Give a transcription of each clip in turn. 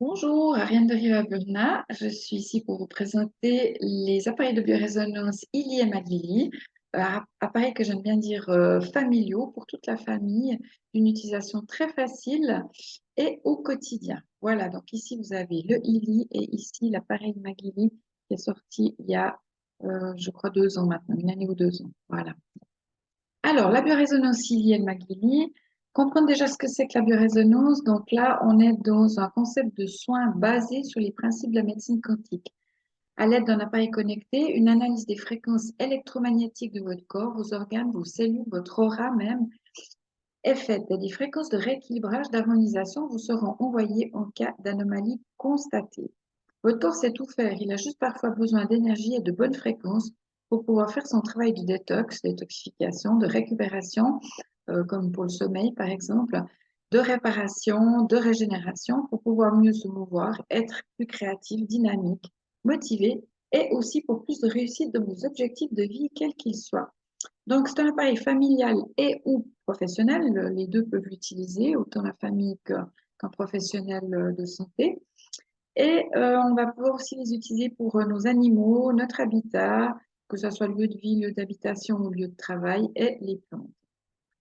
Bonjour, Ariane de Riva-Burna. Je suis ici pour vous présenter les appareils de biorésonance Illy et Maglili, appareils que j'aime bien dire familiaux pour toute la famille, d'une utilisation très facile et au quotidien. Voilà, donc ici vous avez le Illy et ici l'appareil Maglili qui est sorti il y a, je crois, 2 ans maintenant, une année ou 2 ans. Voilà. Alors, la biorésonance cilielle Maglili, comprendre déjà ce que c'est que la biorésonance. Donc là, on est dans un concept de soins basé sur les principes de la médecine quantique. À l'aide d'un appareil connecté, une analyse des fréquences électromagnétiques de votre corps, vos organes, vos cellules, votre aura même, est faite. Et des fréquences de rééquilibrage, d'harmonisation vous seront envoyées en cas d'anomalie constatée. Votre corps sait tout faire. Il a juste parfois besoin d'énergie et de bonnes fréquences pour pouvoir faire son travail de détox, détoxification, de récupération, comme pour le sommeil par exemple, de réparation, de régénération, pour pouvoir mieux se mouvoir, être plus créatif, dynamique, motivé et aussi pour plus de réussite de vos objectifs de vie, quels qu'ils soient. Donc, c'est un appareil familial et ou professionnel. Les deux peuvent l'utiliser, autant la famille qu'un professionnel de santé. Et on va pouvoir aussi les utiliser pour nos animaux, notre habitat, que ce soit lieu de vie, lieu d'habitation ou lieu de travail, et les plantes.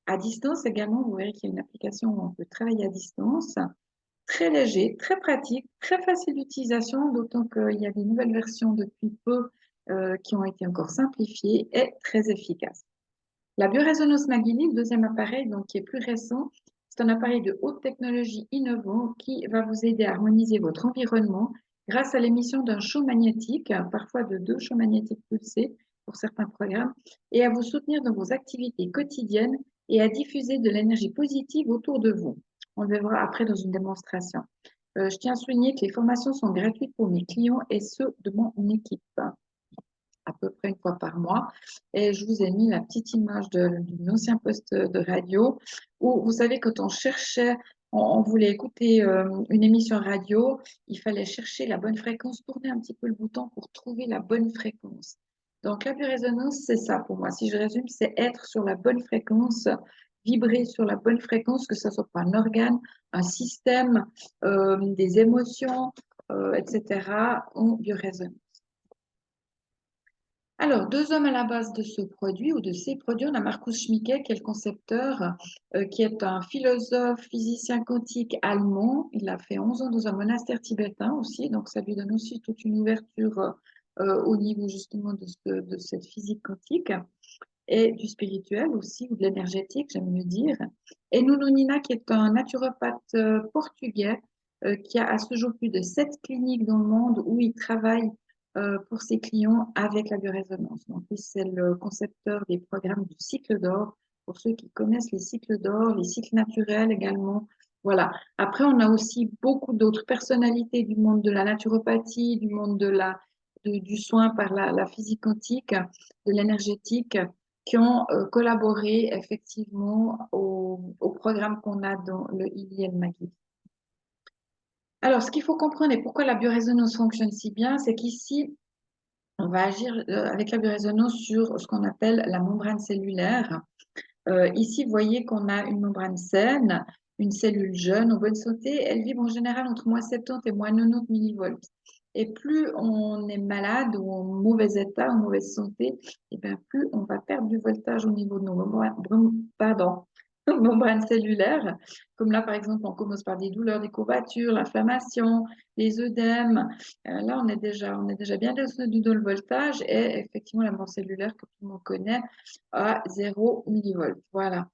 À distance également, vous verrez qu'il y a une application où on peut travailler à distance. Très léger, très pratique, très facile d'utilisation, d'autant qu'il y a des nouvelles versions depuis peu qui ont été encore simplifiées et très efficaces. La biorésonance Maglili, le deuxième appareil, donc, qui est plus récent, c'est un appareil de haute technologie innovant qui va vous aider à harmoniser votre environnement grâce à l'émission d'un champ magnétique, parfois de 2 champs magnétiques pulsés pour certains programmes, et à vous soutenir dans vos activités quotidiennes et à diffuser de l'énergie positive autour de vous. On le verra après dans une démonstration. Je tiens à souligner que les formations sont gratuites pour mes clients et ceux de mon équipe à peu près une fois par mois. Et je vous ai mis la petite image d'un ancien poste de radio où, vous savez, quand on cherchait, on voulait écouter une émission radio, il fallait chercher la bonne fréquence, tourner un petit peu le bouton pour trouver la bonne fréquence. Donc, la biorésonance, c'est ça pour moi. Si je résume, c'est être sur la bonne fréquence, vibrer sur la bonne fréquence, que ce soit pour un organe, un système, des émotions, etc., en biorésonance. Alors, 2 hommes à la base de ce produit ou de ces produits, on a Markus Schmincke, qui est le concepteur, qui est un philosophe, physicien quantique allemand. Il a fait 11 ans dans un monastère tibétain aussi, donc ça lui donne aussi toute une ouverture au niveau justement de cette physique quantique et du spirituel aussi, ou de l'énergétique, j'aime mieux dire. Et Nuno Nina, qui est un naturopathe portugais, qui a à ce jour plus de 7 cliniques dans le monde où il travaille pour ses clients avec la biorésonance. Donc, lui, c'est le concepteur des programmes du cycle d'or. Pour ceux qui connaissent les cycles d'or, les cycles naturels également. Voilà. Après, on a aussi beaucoup d'autres personnalités du monde de la naturopathie, du monde du soin par la physique quantique, de l'énergétique, qui ont collaboré effectivement au programme qu'on a dans le ILM Magui. Alors, ce qu'il faut comprendre et pourquoi la biorésonance fonctionne si bien, c'est qu'ici, on va agir avec la biorésonance sur ce qu'on appelle la membrane cellulaire. Ici, vous voyez qu'on a une membrane saine, une cellule jeune, en bonne santé. Elle vibre en général entre moins 70 et moins 90 millivolts. Et plus on est malade ou en mauvais état, en mauvaise santé, et bien plus on va perdre du voltage au niveau de nos membranes cellulaires. Comme là, par exemple, on commence par des douleurs, des courbatures, l'inflammation, les œdèmes. Là, on est déjà bien descendu dans le voltage et effectivement, la mort cellulaire, que tout le monde connaît, à 0 millivolts. Voilà.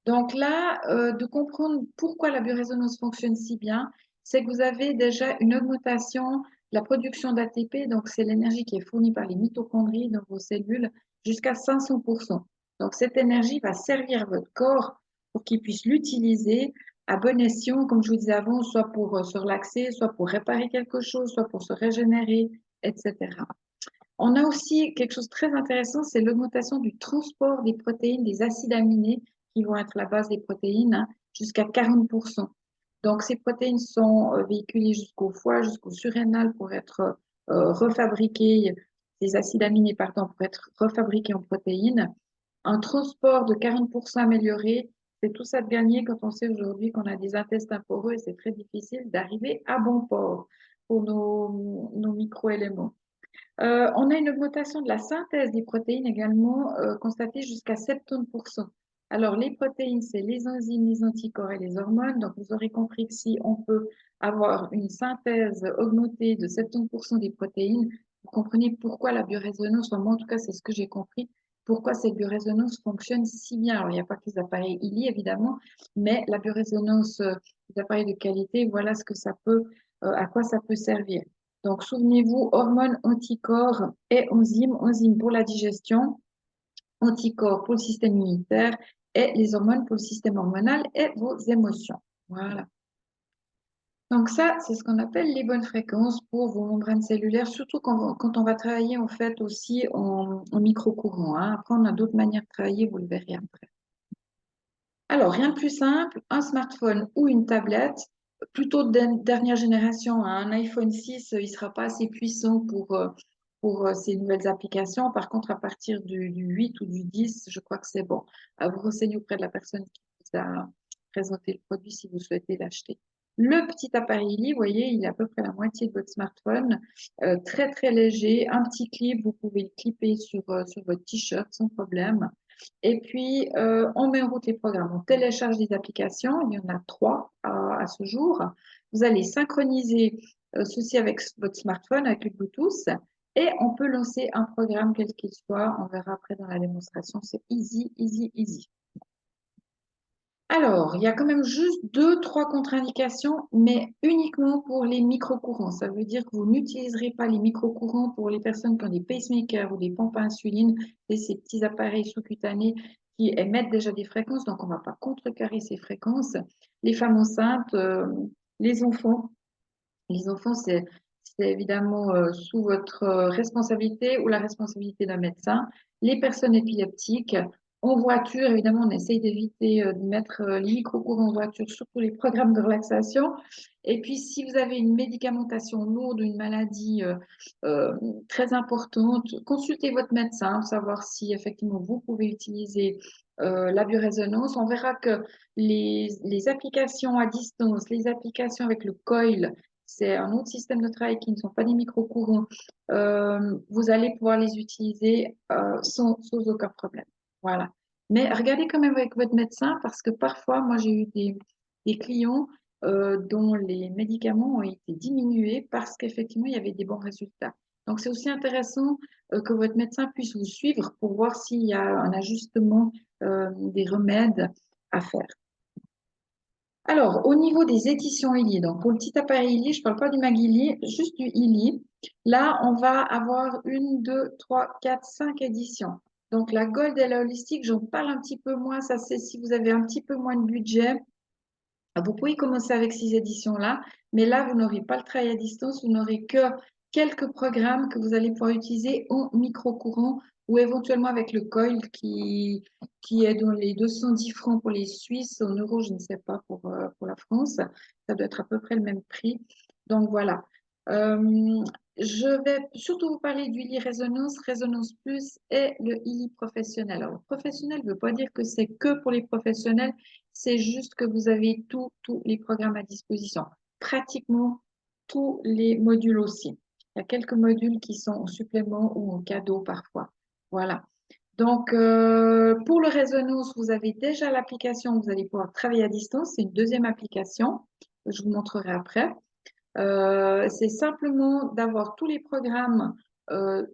Donc là, de comprendre pourquoi la biorésonance fonctionne si bien, c'est que vous avez déjà une augmentation de la production d'ATP, donc c'est l'énergie qui est fournie par les mitochondries dans vos cellules, jusqu'à 500%. Donc cette énergie va servir votre corps pour qu'il puisse l'utiliser à bon escient, comme je vous disais avant, soit pour se relaxer, soit pour réparer quelque chose, soit pour se régénérer, etc. On a aussi quelque chose de très intéressant, c'est l'augmentation du transport des protéines, des acides aminés qui vont être la base des protéines, hein, jusqu'à 40%. Donc, ces protéines sont véhiculées jusqu'au foie, jusqu'au surrénal pour être refabriquées, ces acides aminés, pardon, pour être refabriqués en protéines. Un transport de 40% amélioré, C'est tout ça de gagner quand on sait aujourd'hui qu'on a des intestins poreux et c'est très difficile d'arriver à bon port pour nos micro-éléments. On a une augmentation de la synthèse des protéines également constatée jusqu'à 70%. Alors, les protéines, c'est les enzymes, les anticorps et les hormones. Donc, vous aurez compris que si on peut avoir une synthèse augmentée de 70% des protéines, vous comprenez pourquoi la biorésonance, enfin, moi en tout cas, c'est ce que j'ai compris, pourquoi cette biorésonance fonctionne si bien. Alors, il n'y a pas que les appareils ILI, évidemment, mais la biorésonance des appareils de qualité, voilà ce que ça peut, à quoi ça peut servir. Donc, souvenez-vous, hormones, anticorps et enzymes. Enzymes pour la digestion, anticorps pour le système immunitaire et les hormones pour le système hormonal et vos émotions. Voilà. Donc ça, c'est ce qu'on appelle les bonnes fréquences pour vos membranes cellulaires, surtout quand on va travailler en fait aussi en micro-courant, hein. Après, on a d'autres manières de travailler, vous le verrez après. Alors, rien de plus simple, un smartphone ou une tablette, plutôt de dernière génération, hein. Un iPhone 6, il ne sera pas assez puissant pour ces nouvelles applications. Par contre, à partir du 8 ou du 10, je crois que c'est bon. À vous renseigner auprès de la personne qui vous a présenté le produit si vous souhaitez l'acheter. Le petit appareil, vous voyez, il est à peu près la moitié de votre smartphone, très très léger, un petit clip, vous pouvez le clipper sur votre t-shirt sans problème. Et puis, on met en route les programmes. On télécharge des applications. Il y en a 3 à ce jour. Vous allez synchroniser ceci avec votre smartphone, avec le Bluetooth. Et on peut lancer un programme quel qu'il soit. On verra après dans la démonstration. C'est easy, easy, easy. Alors, il y a quand même juste 2, 3 contre-indications, mais uniquement pour les micro-courants. Ça veut dire que vous n'utiliserez pas les micro-courants pour les personnes qui ont des pacemakers ou des pompes à insuline et ces petits appareils sous-cutanés qui émettent déjà des fréquences. Donc, on ne va pas contrecarrer ces fréquences. Les femmes enceintes, les enfants. Les enfants, c'est évidemment sous votre responsabilité ou la responsabilité d'un médecin. Les personnes épileptiques, en voiture, évidemment, on essaye d'éviter de mettre les micro-courants en voiture, surtout les programmes de relaxation. Et puis, si vous avez une médicamentation lourde ou une maladie euh, très importante, consultez votre médecin pour savoir si effectivement vous pouvez utiliser la biorésonance. On verra que les applications à distance, les applications avec le coil, c'est un autre système de travail qui ne sont pas des micro-courants. Vous allez pouvoir les utiliser sans aucun problème. Voilà. Mais regardez quand même avec votre médecin parce que parfois, moi, j'ai eu des clients dont les médicaments ont été diminués parce qu'effectivement, il y avait des bons résultats. Donc, c'est aussi intéressant que votre médecin puisse vous suivre pour voir s'il y a un ajustement des remèdes à faire. Alors, au niveau des éditions Illy, donc pour le petit appareil Illy, je ne parle pas du Magili, juste du Illy. Là, on va avoir 1, 2, 3, 4, 5 éditions. Donc, la Gold et la Holistique, j'en parle un petit peu moins. Ça, c'est si vous avez un petit peu moins de budget. Vous pouvez commencer avec ces éditions-là, mais là, vous n'aurez pas le travail à distance, vous n'aurez que quelques programmes que vous allez pouvoir utiliser en micro-courant ou éventuellement avec le coil qui est dans les 210 francs pour les Suisses, en euros, je ne sais pas pour la France. Ça doit être à peu près le même prix. Donc voilà. Euh, je vais surtout vous parler du ILI Résonance, Résonance Plus et le ILI professionnel. Alors, le professionnel ne veut pas dire que c'est que pour les professionnels, c'est juste que vous avez tous les programmes à disposition, pratiquement tous les modules aussi. Il y a quelques modules qui sont en supplément ou en cadeau parfois. Voilà. Donc, pour le résonance, vous avez déjà l'application, vous allez pouvoir travailler à distance. C'est une deuxième application, je vous montrerai après. C'est simplement d'avoir tous les programmes euh,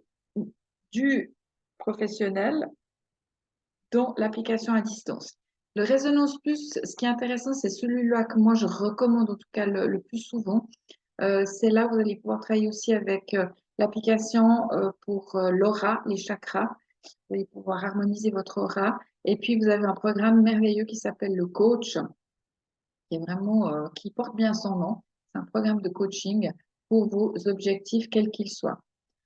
du professionnel dans l'application à distance. Le Résonance Plus, ce qui est intéressant, c'est celui-là que moi je recommande en tout cas le plus souvent. C'est là où vous allez pouvoir travailler aussi avec l'application pour l'aura, les chakras. Vous allez pouvoir harmoniser votre aura. Et puis, vous avez un programme merveilleux qui s'appelle le coach, qui est vraiment, qui porte bien son nom. C'est un programme de coaching pour vos objectifs, quels qu'ils soient.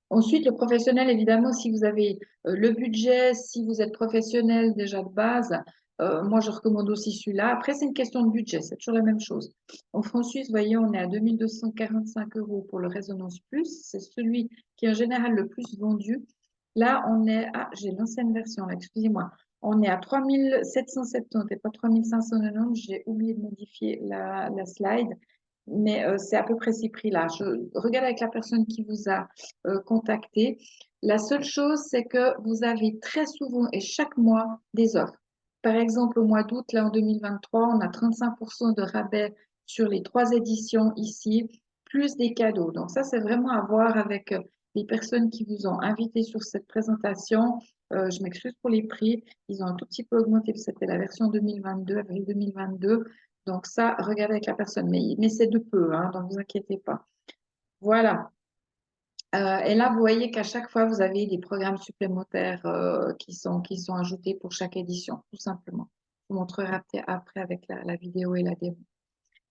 Ensuite, le professionnel, évidemment, si vous avez le budget, si vous êtes professionnel déjà de base, moi, je recommande aussi celui-là. Après, c'est une question de budget, c'est toujours la même chose. En France suisse, vous voyez, on est à 2245 euros pour le Résonance Plus. C'est celui qui est en général le plus vendu. Là, on est... Ah, j'ai l'ancienne version, là, excusez-moi. On est à 3770 et pas 3590. J'ai oublié de modifier la slide, mais c'est à peu près ces prix-là. Je regarde avec la personne qui vous a contacté. La seule chose, c'est que vous avez très souvent et chaque mois des offres. Par exemple, au mois d'août, là en 2023, on a 35% de rabais sur les 3 éditions ici, plus des cadeaux. Donc ça, c'est vraiment à voir avec les personnes qui vous ont invité sur cette présentation. Je m'excuse pour les prix. Ils ont un tout petit peu augmenté, c'était la version 2022, avril 2022. Donc ça, regardez avec la personne. Mais c'est de peu, hein, donc vous inquiétez pas. Voilà. Et là, vous voyez qu'à chaque fois, vous avez des programmes supplémentaires qui sont ajoutés pour chaque édition, tout simplement. Je vous montrerai après avec la vidéo et la démo.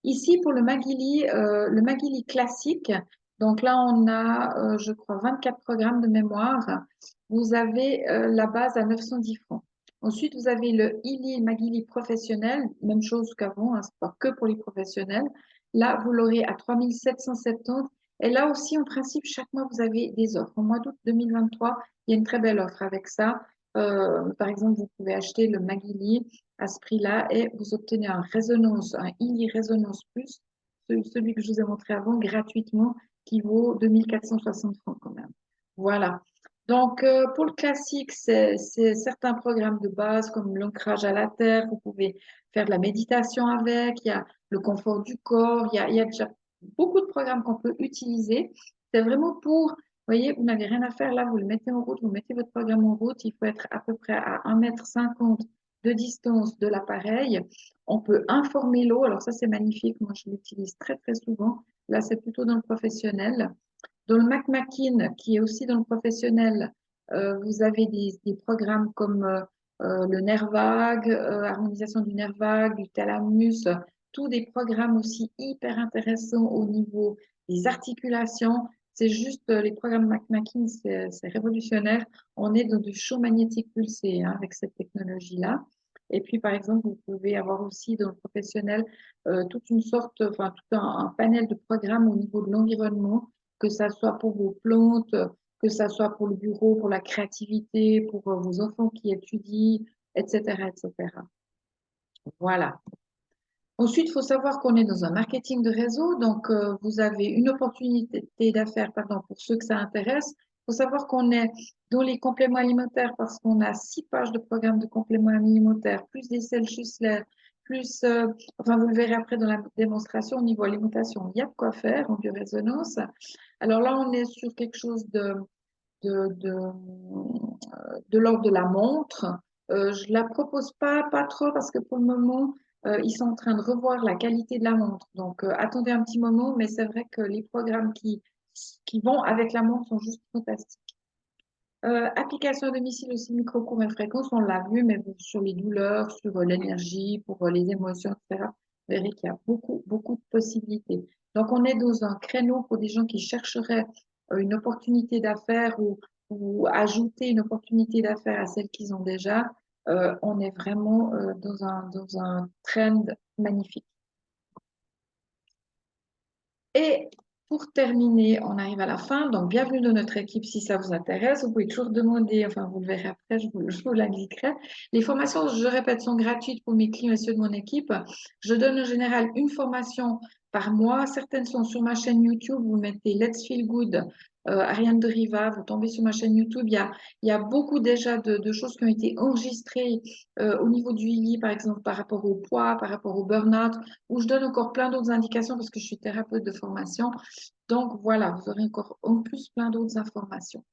Ici, pour le Magili classique, donc là, on a, je crois, 24 programmes de mémoire. Vous avez la base à 910 francs. Ensuite, vous avez le Ili Magili professionnel, même chose qu'avant, hein, c'est pas que pour les professionnels. Là, vous l'aurez à 3770. Et là aussi, en principe, chaque mois, vous avez des offres. Au mois d'août 2023, il y a une très belle offre avec ça. Par exemple, vous pouvez acheter le Magili à ce prix-là et vous obtenez un Ili Résonance Plus, celui que je vous ai montré avant, gratuitement, qui vaut 2460 francs quand même. Voilà. Donc, pour le classique, c'est certains programmes de base comme l'ancrage à la terre. Vous pouvez faire de la méditation avec. Il y a le confort du corps. Il y a déjà beaucoup de programmes qu'on peut utiliser. C'est vraiment pour, vous voyez, vous n'avez rien à faire là. Vous le mettez en route, vous mettez votre programme en route. Il faut être à peu près à 1,50 m de distance de l'appareil. On peut informer l'eau. Alors ça, c'est magnifique. Moi, je l'utilise très, très souvent. Là, c'est plutôt dans le professionnel. Dans le McMakin, qui est aussi dans le professionnel, vous avez des programmes comme le nerf vague, harmonisation du nerf vague, du thalamus, tous des programmes aussi hyper intéressants au niveau des articulations. C'est juste les programmes McMakin, c'est révolutionnaire. On est dans du champ magnétique pulsé hein, avec cette technologie-là. Et puis, par exemple, vous pouvez avoir aussi dans le professionnel toute une sorte, enfin, tout un panel de programmes au niveau de l'environnement que ça soit pour vos plantes, que ça soit pour le bureau, pour la créativité, pour vos enfants qui étudient, etc., etc. Voilà. Ensuite, il faut savoir qu'on est dans un marketing de réseau, donc vous avez une opportunité d'affaires, pardon, pour ceux que ça intéresse. Il faut savoir qu'on est dans les compléments alimentaires parce qu'on a 6 pages de programme de compléments alimentaires, plus des sels Schussler, plus, enfin vous le verrez après dans la démonstration au niveau alimentation, il y a de quoi faire en biorésonance. Alors là, on est sur quelque chose de, de, de l'ordre de la montre. Je la propose pas trop parce que pour le moment, ils sont en train de revoir la qualité de la montre. Donc, attendez un petit moment, mais c'est vrai que les programmes qui vont avec la montre sont juste fantastiques. Application à domicile aussi, micro-courts et fréquences, on l'a vu, mais sur les douleurs, sur l'énergie, pour les émotions, etc., vous verrez qu'il y a beaucoup, beaucoup de possibilités. Donc, on est dans un créneau pour des gens qui chercheraient une opportunité d'affaires ou ajouter une opportunité d'affaires à celle qu'ils ont déjà. On est vraiment dans un trend magnifique. Et pour terminer, on arrive à la fin. Donc, bienvenue dans notre équipe si ça vous intéresse. Vous pouvez toujours demander, enfin, vous le verrez après, je vous l'indiquerai. Les formations, je répète, sont gratuites pour mes clients et ceux de mon équipe. Je donne en général une formation par mois. Certaines sont sur ma chaîne YouTube. Vous mettez Let's Feel Good, Ariane de Riva, vous tombez sur ma chaîne YouTube. Il y a beaucoup déjà de choses qui ont été enregistrées au niveau du ILI, par exemple, par rapport au poids, par rapport au burn-out où je donne encore plein d'autres indications parce que je suis thérapeute de formation. Donc voilà, vous aurez encore en plus plein d'autres informations.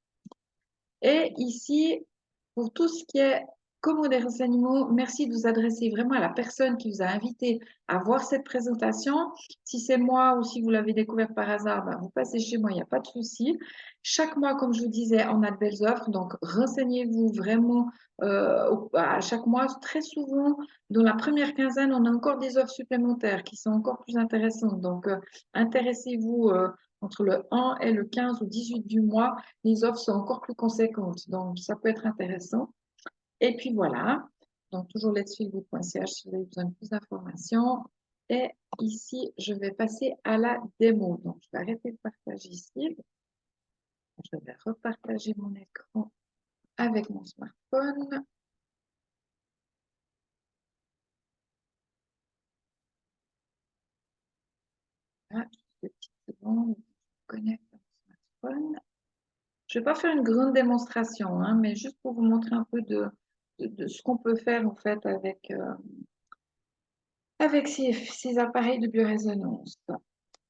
Et ici, pour tout ce qui est comment des renseignements, merci de vous adresser vraiment à la personne qui vous a invité à voir cette présentation. Si c'est moi ou si vous l'avez découvert par hasard, ben, vous passez chez moi, il n'y a pas de souci. Chaque mois, comme je vous disais, on a de belles offres, donc renseignez-vous vraiment à chaque mois. Très souvent, dans la première quinzaine, on a encore des offres supplémentaires qui sont encore plus intéressantes. Donc, intéressez-vous entre le 1 et le 15 ou 18 du mois, les offres sont encore plus conséquentes. Donc, ça peut être intéressant. Et puis voilà. Donc, toujours letsfeelgood.ch si vous avez besoin de plus d'informations. Et ici, je vais passer à la démo. Donc, je vais arrêter de partager ici. Je vais repartager mon écran avec mon smartphone. Voilà, juste des petites secondes, je connecte mon smartphone. Je ne vais pas faire une grande démonstration, hein, mais juste pour vous montrer un peu de ce qu'on peut faire en fait avec ces appareils de biorésonance.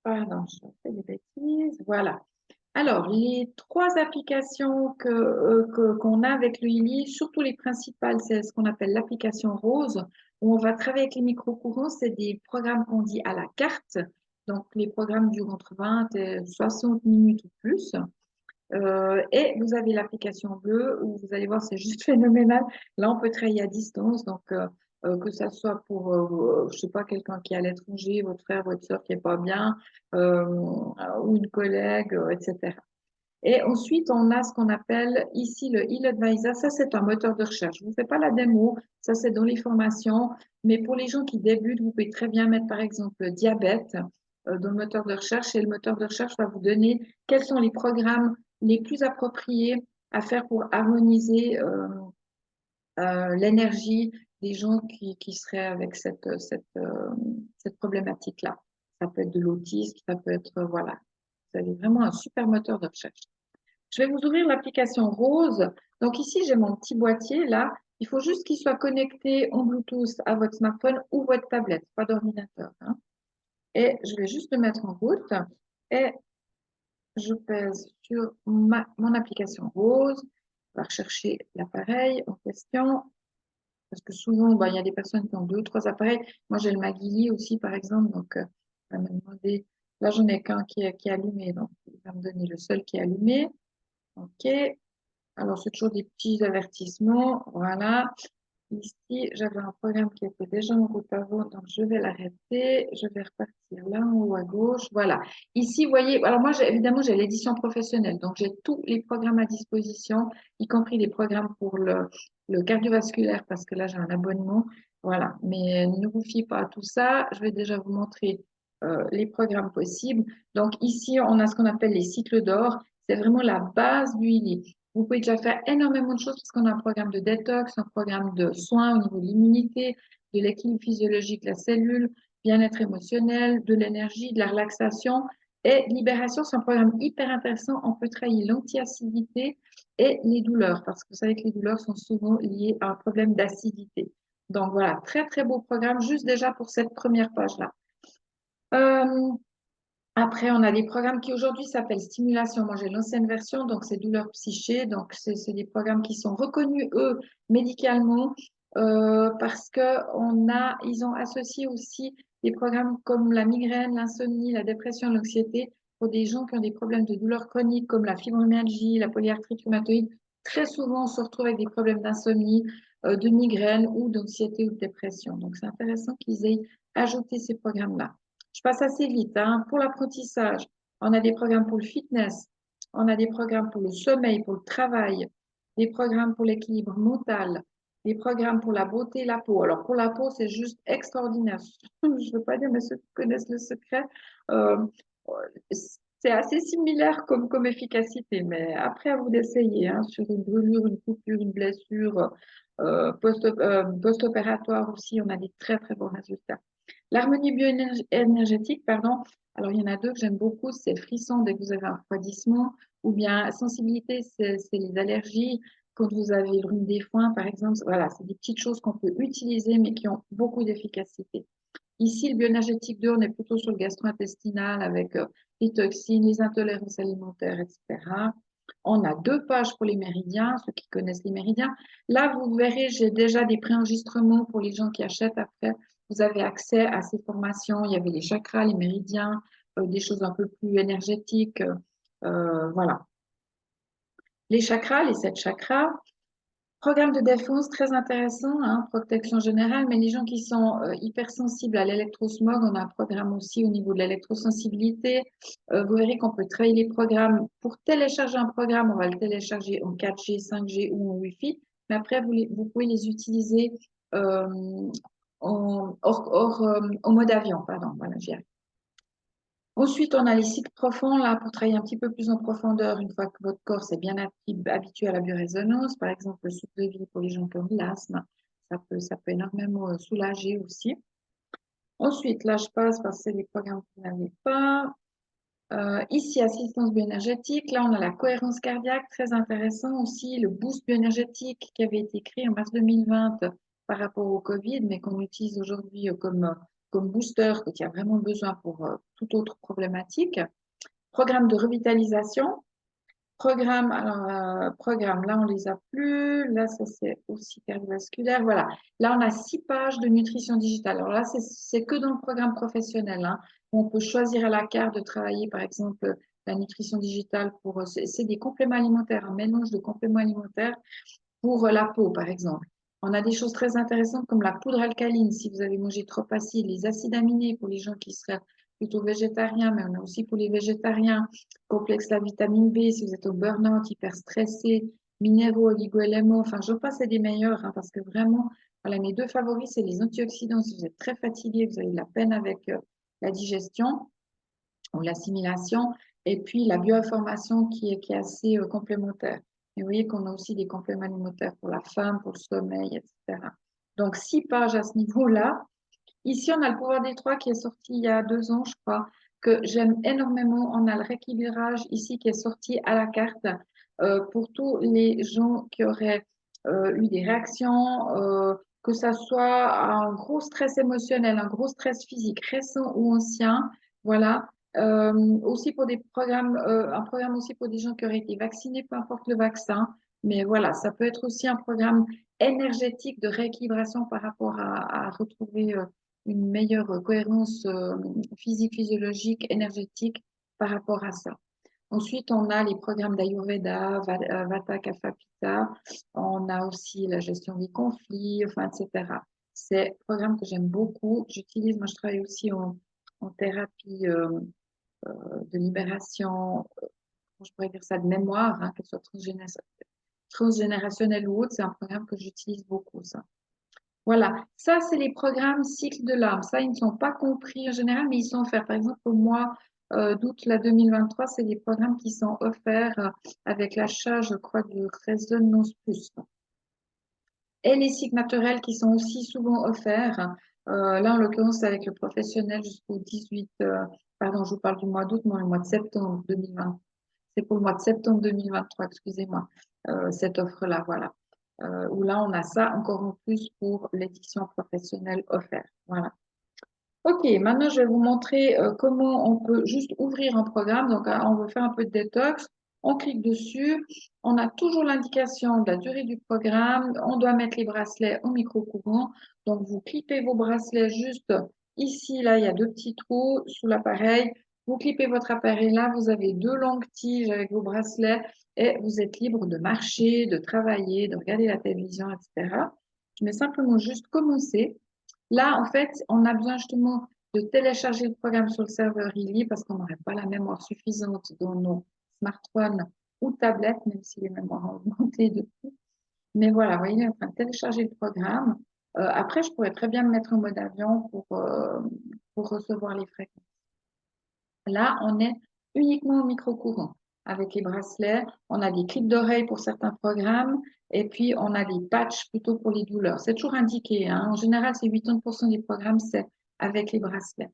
Pardon, je fais des bêtises. Voilà. Alors, les trois applications qu'on a avec le ILI, surtout les principales, c'est ce qu'on appelle l'application Rose, où on va travailler avec les microcourants. C'est des programmes qu'on dit à la carte. Donc, les programmes durent entre 20 et 60 minutes ou plus. Et vous avez l'application bleue où vous allez voir, c'est juste phénoménal. Là, on peut travailler à distance. Donc, que ça soit pour, je sais pas, quelqu'un qui est à l'étranger, votre frère, votre soeur qui est pas bien, ou une collègue, etc. Et ensuite, on a ce qu'on appelle ici le e-advisor. Ça, c'est un moteur de recherche. Je ne vous fais pas la démo, ça, c'est dans les formations. Mais pour les gens qui débutent, vous pouvez très bien mettre, par exemple, diabète dans le moteur de recherche. Et le moteur de recherche va vous donner quels sont les programmes les plus appropriés à faire pour harmoniser l'énergie des gens qui seraient avec cette problématique-là. Ça peut être de l'autisme, ça peut être, voilà. Vous avez vraiment un super moteur de recherche. Je vais vous ouvrir l'application Rose. Donc ici, j'ai mon petit boîtier là. Il faut juste qu'il soit connecté en Bluetooth à votre smartphone ou votre tablette, pas d'ordinateur, hein. Et je vais juste le mettre en route et je pèse sur mon application Rose. Je vais rechercher l'appareil en question parce que souvent, bah, il y a des personnes qui ont deux, trois appareils. Moi, j'ai le Magili aussi, par exemple. Donc, il va me demander. Là, j'en ai qu'un qui est allumé. Donc, il va me donner le seul qui est allumé. OK. Alors, c'est toujours des petits avertissements. Voilà. Ici, j'avais un programme qui était déjà en route avant, donc je vais l'arrêter. Je vais repartir là en haut à gauche. Voilà. Ici, vous voyez, alors moi, évidemment, j'ai l'édition professionnelle, donc j'ai tous les programmes à disposition, y compris les programmes pour le cardiovasculaire, parce que là, j'ai un abonnement. Voilà. Mais ne vous fiez pas à tout ça. Je vais déjà vous montrer les programmes possibles. Donc, ici, on a ce qu'on appelle les cycles d'or. C'est vraiment la base du ILI. Vous pouvez déjà faire énormément de choses parce qu'on a un programme de détox, un programme de soins au niveau de l'immunité, de l'équilibre physiologique de la cellule, bien-être émotionnel, de l'énergie, de la relaxation et libération. C'est un programme hyper intéressant. On peut travailler l'anti-acidité et les douleurs parce que vous savez que les douleurs sont souvent liées à un problème d'acidité. Donc voilà, très très beau programme juste déjà pour cette première page-là. Euh, Après, on a des programmes qui aujourd'hui s'appellent stimulation. Moi, j'ai l'ancienne version, donc c'est douleur psyché. Donc, c'est des programmes qui sont reconnus, eux, médicalement, parce ils ont associé aussi des programmes comme la migraine, l'insomnie, la dépression, l'anxiété pour des gens qui ont des problèmes de douleur chronique comme la fibromyalgie, la polyarthrite rhumatoïde. Très souvent, on se retrouve avec des problèmes d'insomnie, de migraine ou d'anxiété ou de dépression. Donc, c'est intéressant qu'ils aient ajouté ces programmes-là. Je passe assez vite, hein. Pour l'apprentissage, on a des programmes pour le fitness, on a des programmes pour le sommeil, pour le travail, des programmes pour l'équilibre mental, des programmes pour la beauté et la peau. Alors pour la peau, c'est juste extraordinaire. Je ne veux pas dire, mais ceux qui connaissent le secret, euh, c'est assez similaire comme efficacité, mais après à vous d'essayer, hein, sur une brûlure, une coupure, une blessure, post-opératoire aussi, on a des très très bons résultats. L'harmonie bioénergétique, pardon, alors il y en a deux que j'aime beaucoup, c'est frisson dès que vous avez un refroidissement, ou bien sensibilité, c'est les allergies, quand vous avez le rhume des foins, par exemple. Voilà, c'est des petites choses qu'on peut utiliser, mais qui ont beaucoup d'efficacité. Ici, le bioénergétique 2, on est plutôt sur le gastro-intestinal avec les toxines, les intolérances alimentaires, etc. On a deux pages pour les méridiens, ceux qui connaissent les méridiens. Là, vous verrez, j'ai déjà des préenregistrements pour les gens qui achètent après. Vous avez accès à ces formations. Il y avait les chakras, les méridiens, des choses un peu plus énergétiques. Voilà. Les chakras, les 7 chakras. Programme de défense très intéressant, hein, protection générale, mais les gens qui sont hypersensibles à l'électrosmog, on a un programme aussi au niveau de l'électrosensibilité. Vous verrez qu'on peut travailler les programmes. Pour télécharger un programme, on va le télécharger en 4G, 5G ou en Wi-Fi, mais après, vous pouvez les utiliser euh, en mode avion, pardon, voilà, j'y arrive. Ensuite, on a les cycles profonds, là, pour travailler un petit peu plus en profondeur, une fois que votre corps s'est bien habitué à la biorésonance. Par exemple, le souffle de vie pour les gens qui ont de l'asthme, ça peut énormément soulager aussi. Ensuite, là, je passe parce que c'est des programmes que vous n'avez pas. Ici, assistance bioénergétique. Là, on a la cohérence cardiaque, très intéressant aussi. Le boost bioénergétique qui avait été créé en mars 2020 par rapport au Covid, mais qu'on utilise aujourd'hui comme booster, quand il y a vraiment besoin pour toute autre problématique. Programme de revitalisation. Programme, là, on les a plus. Là, ça, c'est aussi cardiovasculaire. Voilà. Là, on a 6 pages de nutrition digitale. Alors là, c'est que dans le programme professionnel, hein. On peut choisir à la carte de travailler, par exemple, la nutrition digitale pour, c'est des compléments alimentaires, un mélange de compléments alimentaires pour la peau, par exemple. On a des choses très intéressantes comme la poudre alcaline, si vous avez mangé trop acide, les acides aminés pour les gens qui seraient plutôt végétariens, mais on a aussi pour les végétariens, complexe la vitamine B, si vous êtes au burn-out, hyper stressé, minéraux, oligo-éléments, enfin, je passe c'est des meilleurs, hein, parce que vraiment, voilà, mes deux favoris, c'est les antioxydants. Si vous êtes très fatigué, vous avez de la peine avec la digestion ou l'assimilation, et puis la bioinformation qui est assez complémentaire. Et vous voyez qu'on a aussi des compléments alimentaires pour la femme, pour le sommeil, etc. Donc, 6 pages à ce niveau-là. Ici, on a le pouvoir des trois qui est sorti il y a 2 ans, je crois, que j'aime énormément. On a le rééquilibrage ici qui est sorti à la carte pour tous les gens qui auraient eu des réactions, que ça soit un gros stress émotionnel, un gros stress physique, récent ou ancien. Voilà. Aussi pour des programmes, un programme aussi pour des gens qui auraient été vaccinés, peu importe le vaccin. Mais voilà, ça peut être aussi un programme énergétique de rééquilibration par rapport à retrouver une meilleure cohérence physique, physiologique, énergétique par rapport à ça. Ensuite, on a les programmes d'Ayurveda, Vata, Kapha, Pitta. On a aussi la gestion des conflits, enfin, etc. C'est un programme que j'aime beaucoup. J'utilise, moi, je travaille aussi en thérapie de libération, je pourrais dire ça, de mémoire, hein, qu'elle soit transgénérationnelle ou autre. C'est un programme que j'utilise beaucoup, ça. Voilà, ça, c'est les programmes cycle de l'âme. Ça, ils ne sont pas compris en général, mais ils sont offerts. Par exemple, au mois d'août là, 2023, c'est des programmes qui sont offerts avec l'achat, je crois, du Résonance Plus. Et les cycles naturels qui sont aussi souvent offerts. Là, en l'occurrence, c'est avec le professionnel jusqu'au 18, pardon, je vous parle du mois d'août, non, le mois de septembre 2020. C'est pour le mois de septembre 2023, excusez-moi, cette offre-là, voilà. Où là, on a ça encore en plus pour l'édition professionnelle offerte. Voilà. Ok, maintenant, je vais vous montrer comment on peut juste ouvrir un programme. Donc, on veut faire un peu de détox. On clique dessus. On a toujours l'indication de la durée du programme. On doit mettre les bracelets au micro-courant. Donc, vous clipez vos bracelets juste ici. Là, il y a 2 petits trous sous l'appareil. Vous clipez votre appareil là. Vous avez 2 longues tiges avec vos bracelets et vous êtes libre de marcher, de travailler, de regarder la télévision, etc. Je mets simplement juste commencer. Là, en fait, on a besoin justement de télécharger le programme sur le serveur Illy parce qu'on n'aurait pas la mémoire suffisante dans nos smartphones ou tablettes, même si les mémoires ont augmenté depuis. Mais voilà, vous voyez, il est en train de télécharger le programme. Après, je pourrais très bien me mettre en mode avion pour recevoir les fréquences. Là, on est uniquement au micro-courant avec les bracelets. On a des clips d'oreilles pour certains programmes et puis on a des patchs plutôt pour les douleurs. C'est toujours indiqué, hein. En général, c'est 80% des programmes, c'est avec les bracelets.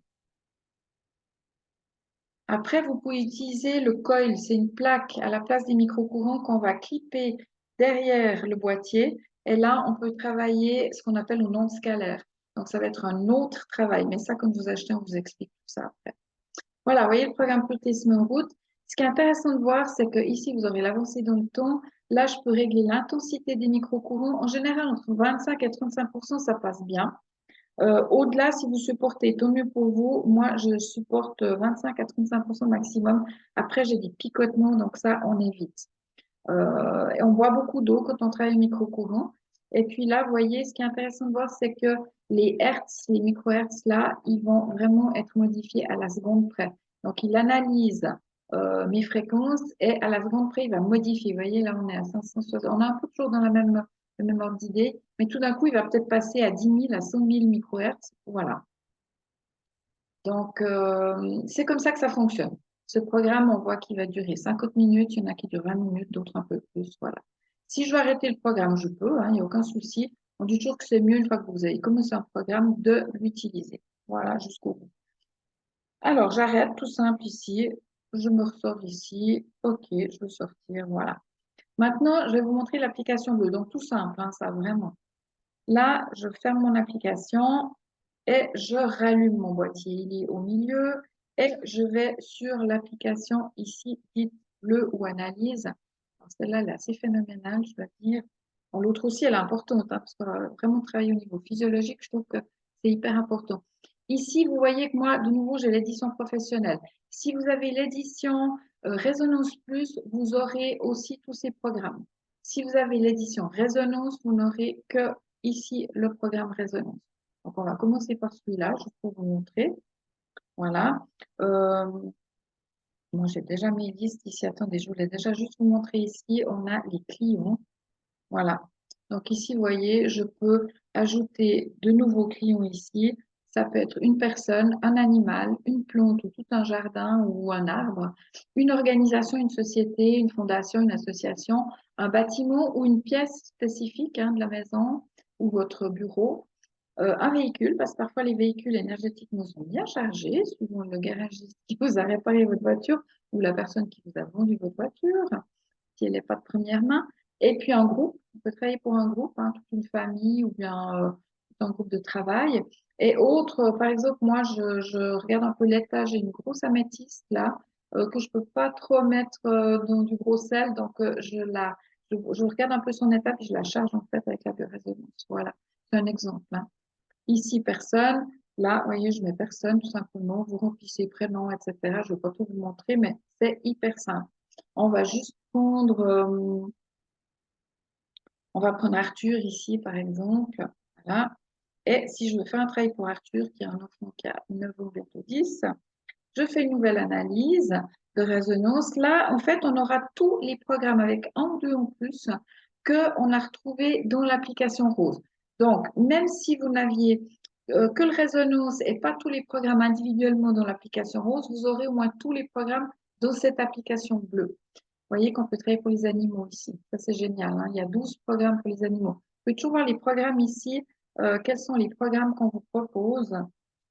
Après, vous pouvez utiliser le coil. C'est une plaque à la place des micro-courants qu'on va clipper derrière le boîtier. Et là, on peut travailler ce qu'on appelle une onde scalaire. Donc, ça va être un autre travail. Mais ça, quand vous achetez, on vous explique tout ça après. Voilà, vous voyez le programme Plus en route. Ce qui est intéressant de voir, c'est que ici, vous aurez l'avancée dans le temps. Là, je peux régler l'intensité des micro-courants. En général, entre 25 et 35%, ça passe bien. Au-delà, si vous supportez, tant mieux pour vous. Moi, je supporte 25 à 35% maximum. Après, j'ai des picotements, donc ça, on évite. Et on boit beaucoup d'eau quand on travaille au micro-courant. Et puis là, vous voyez, ce qui est intéressant de voir, c'est que les hertz, les micro-hertz, là, ils vont vraiment être modifiés à la seconde près. Donc, il analyse mes fréquences et à la seconde près, il va modifier. Vous voyez, là, on est à 560. On est un peu toujours dans le même ordre d'idée, mais tout d'un coup, il va peut-être passer à 10 000, à 100 000 micro-hertz. Voilà. Donc, c'est comme ça que ça fonctionne. Ce programme, on voit qu'il va durer 50 minutes, il y en a qui durent 20 minutes, d'autres un peu plus. Voilà. Si je veux arrêter le programme, je peux, hein, il n'y a aucun souci. On dit toujours que c'est mieux, une fois que vous avez commencé un programme, de l'utiliser. Voilà, jusqu'au bout. Alors, j'arrête tout simple ici. Je me ressors ici. OK, je veux sortir. Voilà. Maintenant, je vais vous montrer l'application bleue. Donc, tout simple, hein, ça vraiment. Là, je ferme mon application et je rallume mon boîtier. Il est au milieu et je vais sur l'application ici, dite bleue ou analyse. Alors, celle-là, elle est assez phénoménale, je dois dire. Bon, l'autre aussi, elle est importante, hein, parce qu'on va vraiment travailler au niveau physiologique. Je trouve que c'est hyper important. Ici, vous voyez que moi, de nouveau, j'ai l'édition professionnelle. Si vous avez l'édition Résonance Plus, vous aurez aussi tous ces programmes. Si vous avez l'édition Résonance, vous n'aurez que ici le programme Résonance. Donc, on va commencer par celui-là, juste pour vous montrer. Voilà. Euh, moi, j'ai déjà mes listes ici. Attendez, je voulais déjà juste vous montrer ici. On a les clients. Voilà. Donc ici, vous voyez, je peux ajouter de nouveaux clients ici. Ça peut être une personne, un animal, une plante ou tout un jardin ou un arbre, une organisation, une société, une fondation, une association, un bâtiment ou une pièce spécifique de la maison ou votre bureau. Un véhicule, parce que parfois les véhicules énergétiques nous sont bien chargés, suivant le garagiste qui vous a réparé votre voiture ou la personne qui vous a vendu votre voiture si elle n'est pas de première main. Et puis en groupe, on peut travailler pour un groupe, toute une famille ou bien un groupe de travail. Et autre, par exemple, moi, je regarde un peu l'état, j'ai une grosse améthyste là, que je peux pas trop mettre dans du gros sel, donc je regarde un peu son état puis je la charge en fait avec la biorésonance. Voilà, c'est un exemple. Ici, personne. Là, vous voyez, je mets personne tout simplement. Vous remplissez prénom, etc. Je ne vais pas tout vous montrer, mais c'est hyper simple. On va juste prendre, on va prendre Arthur ici, par exemple. Voilà. Et si je veux faire un travail pour Arthur, qui est un enfant qui a 9 ans, bientôt 10, je fais une nouvelle analyse de résonance. Là, en fait, on aura tous les programmes avec un ou deux en plus qu'on a retrouvés dans l'application Rose. Donc, même si vous n'aviez que le résonance et pas tous les programmes individuellement dans l'application Rose, vous aurez au moins tous les programmes dans cette application bleue. Vous voyez qu'on peut travailler pour les animaux ici. Ça, c'est génial, hein. Il y a 12 programmes pour les animaux. Vous pouvez toujours voir les programmes ici. Quels sont les programmes qu'on vous propose?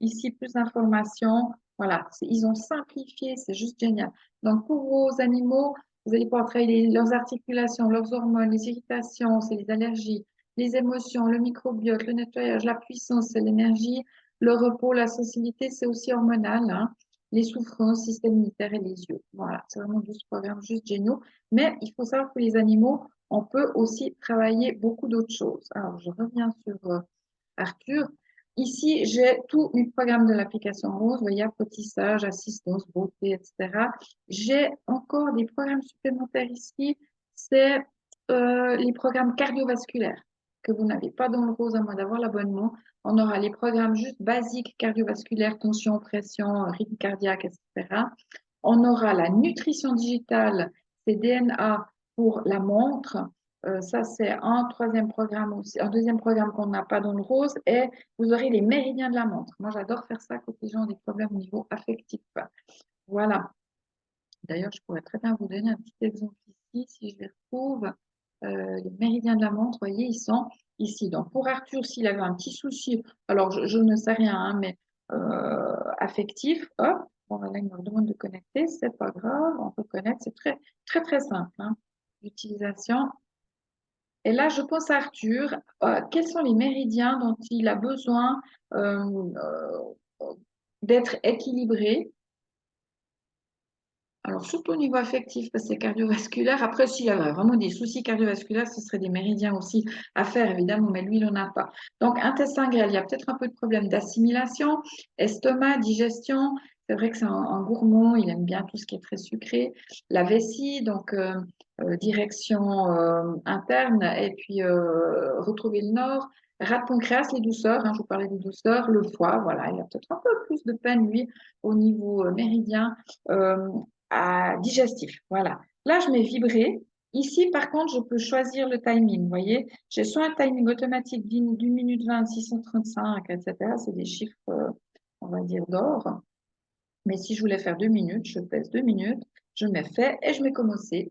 Ici, plus d'informations. Voilà, ils ont simplifié, c'est juste génial. Donc, pour vos animaux, vous allez pouvoir travailler leurs articulations, leurs hormones, les irritations, c'est les allergies, les émotions, le microbiote, le nettoyage, la puissance, c'est l'énergie, le repos, la sensibilité, c'est aussi hormonal, hein, les souffrances, système immunitaire et les yeux. Voilà, c'est vraiment 12 programmes juste géniaux. Mais il faut savoir que les animaux, on peut aussi travailler beaucoup d'autres choses. Alors, je reviens sur Arthur. Ici, j'ai tous les programmes de l'application Rose, vous voyez, apprentissage, assistance, beauté, etc. J'ai encore des programmes supplémentaires ici. C'est les programmes cardiovasculaires que vous n'avez pas dans le Rose à moins d'avoir l'abonnement. On aura les programmes juste basiques cardiovasculaires, tension, pression, rythme cardiaque, etc. On aura la nutrition digitale, c'est DNA pour la montre. Ça, c'est un troisième programme aussi, un deuxième programme qu'on n'a pas dans le rose. Et vous aurez les méridiens de la montre. Moi, j'adore faire ça quand les gens ont des problèmes au niveau affectif. Voilà. D'ailleurs, je pourrais très bien vous donner un petit exemple ici, si je les retrouve. Les méridiens de la montre, vous voyez, ils sont ici. Donc, pour Arthur, s'il avait un petit souci, alors je ne sais rien, hein, mais affectif, hop, bon, là, il me demande de connecter, c'est pas grave, on peut connecter, c'est très, très, très simple, hein, l'utilisation. Et là, je pense à Arthur. Quels sont les méridiens dont il a besoin euh, d'être équilibré? Alors, surtout au niveau affectif, parce que c'est cardiovasculaire. Après, s'il y avait vraiment des soucis cardiovasculaires, ce serait des méridiens aussi à faire, évidemment, mais lui, il n'en a pas. Donc, intestin grêle, il y a peut-être un peu de problème d'assimilation, estomac, digestion. C'est vrai que c'est un gourmand, il aime bien tout ce qui est très sucré. La vessie, donc direction interne, et puis retrouver le nord. Rat de pancréas, les douceurs, hein, je vous parlais des douceurs. Le foie, voilà, il a peut-être un peu plus de peine, lui, au niveau méridien. Euh, digestif. Voilà. Là, je mets vibrer. Ici, par contre, je peux choisir le timing. Vous voyez, j'ai soit un timing automatique d'une minute 20, 635, etc. C'est des chiffres, on va dire, d'or. Mais si je voulais faire 2 minutes, je pèse 2 minutes, je mets fait et je mets commencer.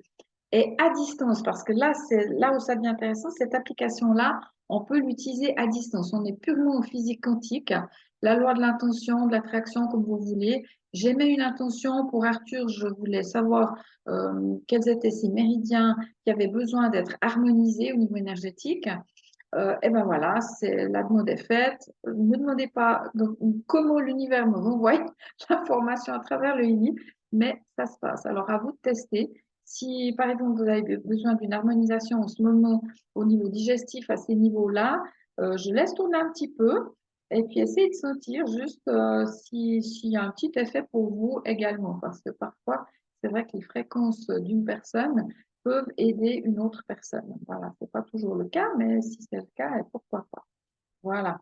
Et à distance, parce que là, c'est là où ça devient intéressant, cette application-là, on peut l'utiliser à distance. On est purement en physique quantique, la loi de l'intention, de l'attraction, comme vous voulez. J'émets une intention pour Arthur, je voulais savoir quels étaient ces méridiens qui avaient besoin d'être harmonisés au niveau énergétique. Et ben voilà, c'est la demande est faite. Ne me demandez pas donc, comment l'univers me renvoie l'information à travers le INI, mais ça se passe. Alors à vous de tester. Si par exemple vous avez besoin d'une harmonisation en ce moment au niveau digestif à ces niveaux-là, je laisse tourner un petit peu et puis essayez de sentir juste s'il y a un petit effet pour vous également, parce que parfois c'est vrai que les fréquences d'une personne peuvent aider une autre personne. Voilà, c'est pas toujours le cas, mais si c'est le cas, pourquoi pas. Voilà.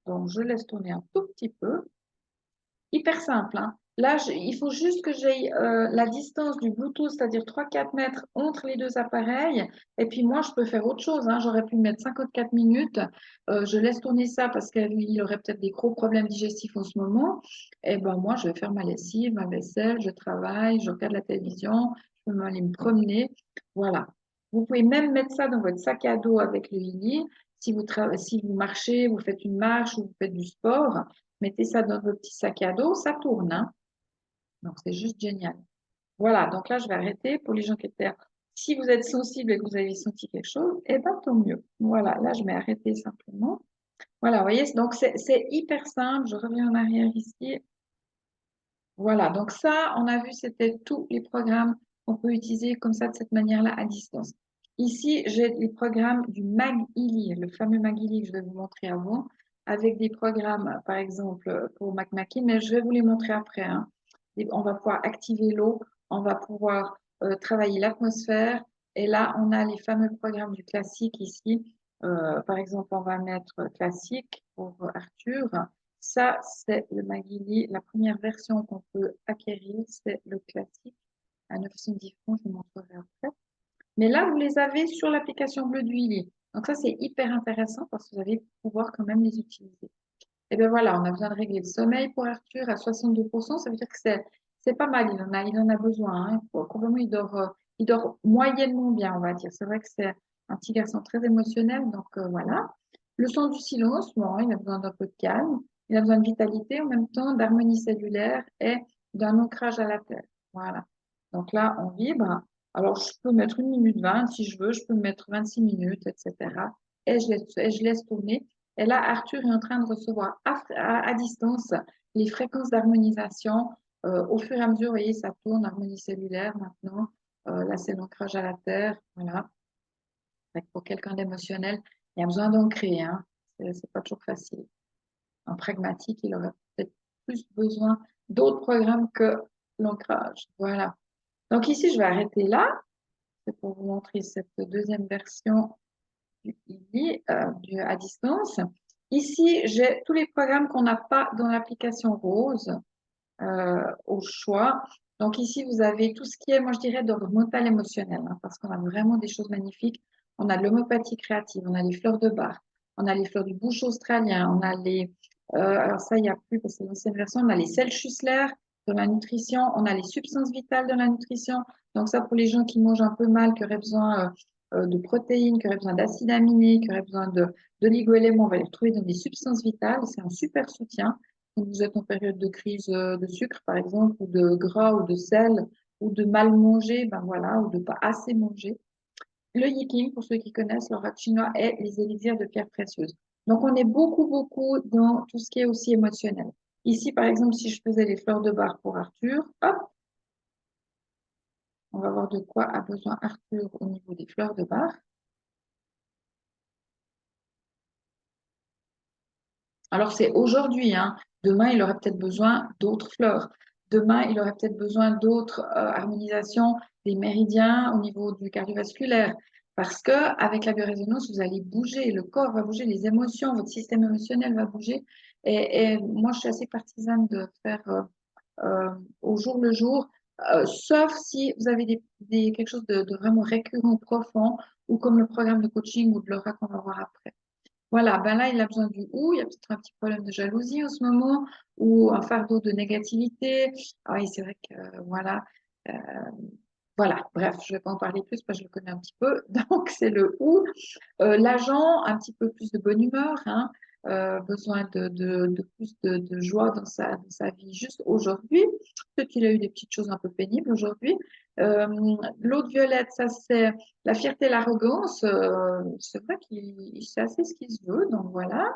Donc, je laisse tourner un tout petit peu. Hyper simple, hein. Là, il faut juste que j'aie la distance du Bluetooth, c'est-à-dire 3-4 mètres entre les deux appareils. Et puis moi, je peux faire autre chose, hein. J'aurais pu mettre 54 minutes. Je laisse tourner ça parce qu'il aurait peut-être des gros problèmes digestifs en ce moment. Et ben moi, je vais faire ma lessive, ma vaisselle, je travaille, je regarde la télévision, je peux aller me promener. Voilà. Vous pouvez même mettre ça dans votre sac à dos avec le Lily. Si vous marchez, vous faites une marche ou vous faites du sport, mettez ça dans votre petit sac à dos, ça tourne, hein. Donc, c'est juste génial. Voilà, donc là, je vais arrêter pour les gens qui étaient là. Si vous êtes sensible et que vous avez senti quelque chose, eh bien, tant mieux. Voilà, là, je vais arrêter simplement. Voilà, vous voyez, donc c'est hyper simple. Je reviens en arrière ici. Voilà, donc ça, on a vu, c'était tous les programmes qu'on peut utiliser comme ça, de cette manière-là, à distance. Ici, j'ai les programmes du MagIli, le fameux MagIli que je vais vous montrer avant, avec des programmes, par exemple, pour MacMakin, mais je vais vous les montrer après, hein. On va pouvoir activer l'eau, on va pouvoir travailler l'atmosphère, et là, on a les fameux programmes du classique ici. Par exemple, on va mettre classique pour Arthur. Ça, c'est le Magili. La première version qu'on peut acquérir, c'est le classique à 910 francs. Je vous montrerai après. Mais là, vous les avez sur l'application Bleu d'Huili. Donc ça, c'est hyper intéressant parce que vous allez pouvoir quand même les utiliser. Et bien voilà, on a besoin de régler le sommeil pour Arthur à 62%. Ça veut dire que c'est pas mal. Il en a besoin, hein. Complètement, il dort moyennement bien, on va dire. C'est vrai que c'est un petit garçon très émotionnel. Donc voilà. Le son du silence, bon, il a besoin d'un peu de calme. Il a besoin de vitalité, en même temps d'harmonie cellulaire et d'un ancrage à la terre. Voilà. Donc là, on vibre. Alors, je peux mettre 1 minute 20 si je veux. Je peux mettre 26 minutes, etc. Et je laisse tourner. Et là, Arthur est en train de recevoir à distance les fréquences d'harmonisation. Au fur et à mesure, vous voyez, ça tourne, harmonie cellulaire maintenant. Là, c'est l'ancrage à la terre. Voilà. Pour quelqu'un d'émotionnel, il y a besoin d'ancrer, hein. C'est pas toujours facile. En pragmatique, il aurait peut-être plus besoin d'autres programmes que l'ancrage. Voilà. Donc ici, je vais arrêter là. C'est pour vous montrer cette deuxième version du IDI à distance. Ici, j'ai tous les programmes qu'on n'a pas dans l'application Rose au choix. Donc ici, vous avez tout ce qui est, moi je dirais, d'ordre mental émotionnel, hein, parce qu'on a vraiment des choses magnifiques. On a de l'homéopathie créative, on a les fleurs de Bach, on a les fleurs du bush australien, on a alors ça, il n'y a plus parce que c'est l'ancienne version, on a les sels Schussler de la nutrition, on a les substances vitales de la nutrition. Donc ça, pour les gens qui mangent un peu mal, qui auraient besoin de protéines, qui auraient besoin d'acides aminés, qui auraient besoin d'oligo-éléments, on va les retrouver dans des substances vitales. C'est un super soutien quand vous êtes en période de crise de sucre, par exemple, ou de gras, ou de sel, ou de mal manger, ben voilà, ou de pas assez manger. Le Yiking, pour ceux qui connaissent, l'oracle chinois, et les élixirs de pierres précieuses. Donc, on est beaucoup, beaucoup dans tout ce qui est aussi émotionnel. Ici, par exemple, si je faisais les fleurs de bar pour Arthur, hop, on va voir de quoi a besoin Arthur au niveau des fleurs de bar. Alors, c'est aujourd'hui, hein. Demain, il aurait peut-être besoin d'autres fleurs. Demain, il aurait peut-être besoin d'autres harmonisations des méridiens au niveau du cardiovasculaire. Parce que avec la biorésonance, vous allez bouger, le corps va bouger, les émotions, votre système émotionnel va bouger. Et moi, je suis assez partisane de faire au jour le jour, sauf si vous avez quelque chose de vraiment récurrent, profond, ou comme le programme de coaching ou de l'aura qu'on va voir après. Voilà, ben là, il a besoin du ou, il y a peut-être un petit problème de jalousie en ce moment, ou un fardeau de négativité. Ah oui, c'est vrai que, voilà. euh, Voilà, bref, je ne vais pas en parler plus parce que je le connais un petit peu. Donc, c'est le ou. L'agent, un petit peu plus de bonne humeur, hein, besoin de plus de joie dans sa vie juste aujourd'hui. Peut-être qu'il a eu des petites choses un peu pénibles aujourd'hui. Euh, L'autre violette, ça c'est la fierté, l'arrogance. C'est vrai qu'il sait assez ce qu'il se veut, donc voilà.